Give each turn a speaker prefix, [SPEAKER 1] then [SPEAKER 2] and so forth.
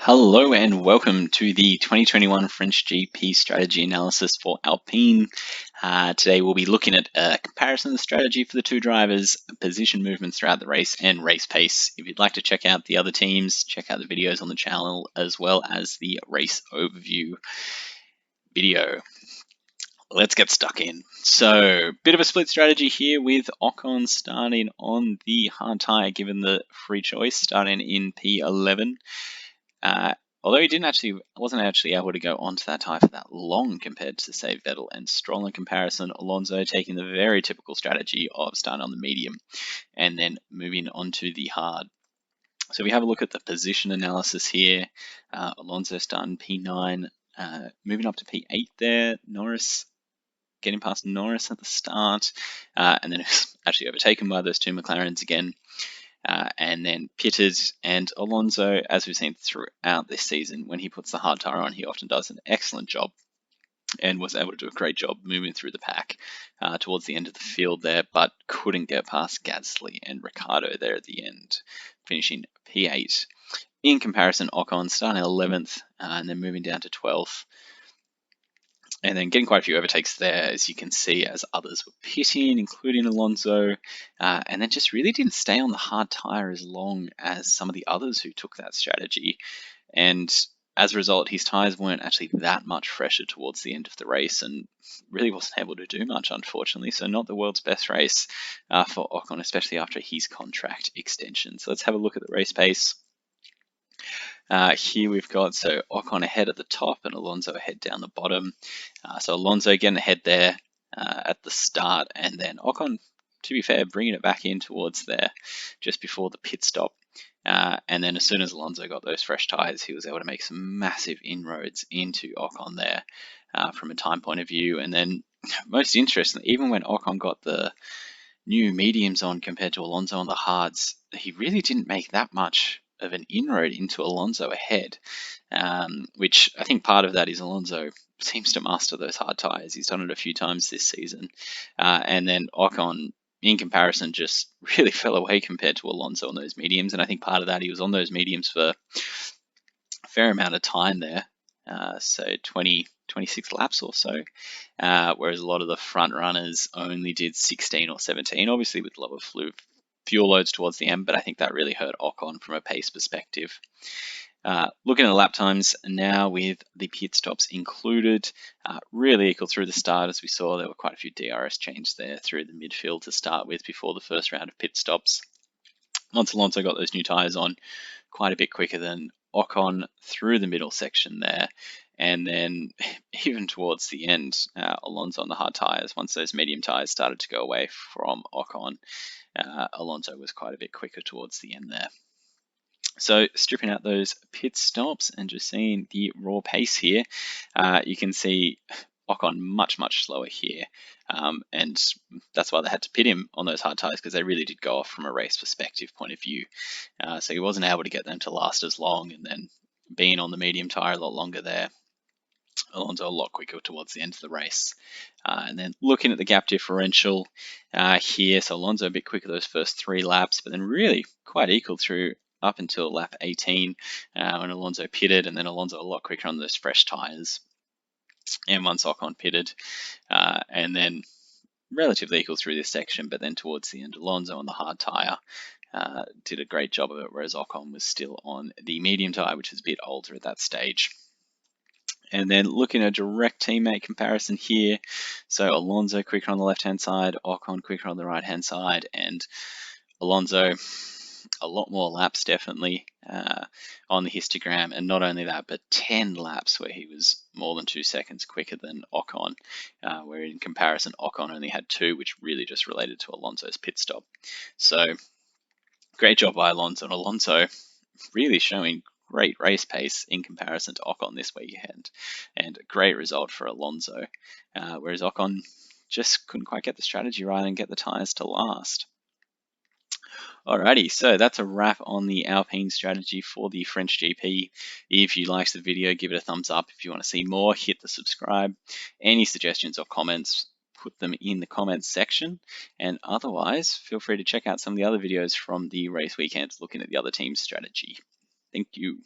[SPEAKER 1] Hello and welcome to the 2021 French GP strategy analysis for Alpine. Today we'll be looking at a comparison of the strategy for the two drivers, position movements throughout the race, and race pace. If you'd like to check out the other teams, check out the videos on the channel as well as the race overview video. Let's get stuck in. So, bit of a split strategy here with Ocon starting on the hard tyre given the free choice, starting in P11. Although he wasn't actually able to go onto that tyre for that long compared to, say, Vettel and Stroll in comparison. Alonso taking the very typical strategy of starting on the medium and then moving on to the hard. So we have a look at the position analysis here. Alonso starting P9, moving up to P8 there. Norris getting past Norris at the start, and then it was actually overtaken by those two McLarens again. And then pitted, and Alonso, as we've seen throughout this season, when he puts the hard tyre on, he often does an excellent job and was able to do a great job moving through the pack towards the end of the field there, but couldn't get past Gasly and Ricciardo there at the end, finishing P8. In comparison, Ocon starting 11th and then moving down to 12th. And then getting quite a few overtakes there, as you can see, as others were pitting, including Alonso, and then just really didn't stay on the hard tyre as long as some of the others who took that strategy. And as a result, his tyres weren't actually that much fresher towards the end of the race and really wasn't able to do much, unfortunately. So not the world's best race for Ocon, especially after his contract extension. So let's have a look at the race pace. Here we've got Ocon ahead at the top and Alonso ahead down the bottom. So Alonso getting ahead there at the start, and then Ocon, to be fair, bringing it back in towards there just before the pit stop. And then as soon as Alonso got those fresh tyres, he was able to make some massive inroads into Ocon there from a time point of view. And then most interestingly, even when Ocon got the new mediums on compared to Alonso on the hards, he really didn't make that much of an inroad into Alonso ahead, which I think part of that is Alonso seems to master those hard tyres. He's done it a few times this season. And then Ocon, in comparison, just really fell away compared to Alonso on those mediums. And I think part of that, he was on those mediums for a fair amount of time there. So 26 laps or so, whereas a lot of the front runners only did 16 or 17, obviously with lower fuel loads towards the end, but I think that really hurt Ocon from a pace perspective. Looking at the lap times now with the pit stops included, really equal through the start. As we saw, there were quite a few DRS changes there through the midfield to start with before the first round of pit stops. Once Alonso got those new tyres on, quite a bit quicker than Ocon through the middle section there. And then even towards the end, Alonso on the hard tyres, once those medium tyres started to go away from Ocon, Alonso was quite a bit quicker towards the end there. So stripping out those pit stops and just seeing the raw pace here, you can see Ocon much slower here, and that's why they had to pit him on those hard tyres, because they really did go off from a race perspective point of view. So he wasn't able to get them to last as long, and then being on the medium tyre a lot longer there, Alonso a lot quicker towards the end of the race. And then looking at the gap differential here, so Alonso a bit quicker those first 3 laps, but then really quite equal through up until lap 18 when Alonso pitted, and then Alonso a lot quicker on those fresh tyres. And once Ocon pitted, and then relatively equal through this section, but then towards the end, Alonso on the hard tyre did a great job of it, whereas Ocon was still on the medium tyre, which is a bit older at that stage. And then looking at a direct teammate comparison here, so Alonso quicker on the left-hand side, Ocon quicker on the right-hand side, and Alonso a lot more laps definitely on the histogram. And not only that, but 10 laps where he was more than 2 seconds quicker than Ocon, where in comparison Ocon only had 2, which really just related to Alonso's pit stop. So great job by Alonso, and Alonso really showing great race pace in comparison to Ocon this weekend, and a great result for Alonso, whereas Ocon just couldn't quite get the strategy right and get the tyres to last. Alrighty, so that's a wrap on the Alpine strategy for the French GP. If you liked the video, give it a thumbs up. If you want to see more, hit the subscribe. Any suggestions or comments, put them in the comments section. And otherwise, feel free to check out some of the other videos from the race weekend looking at the other team's strategy. Thank you.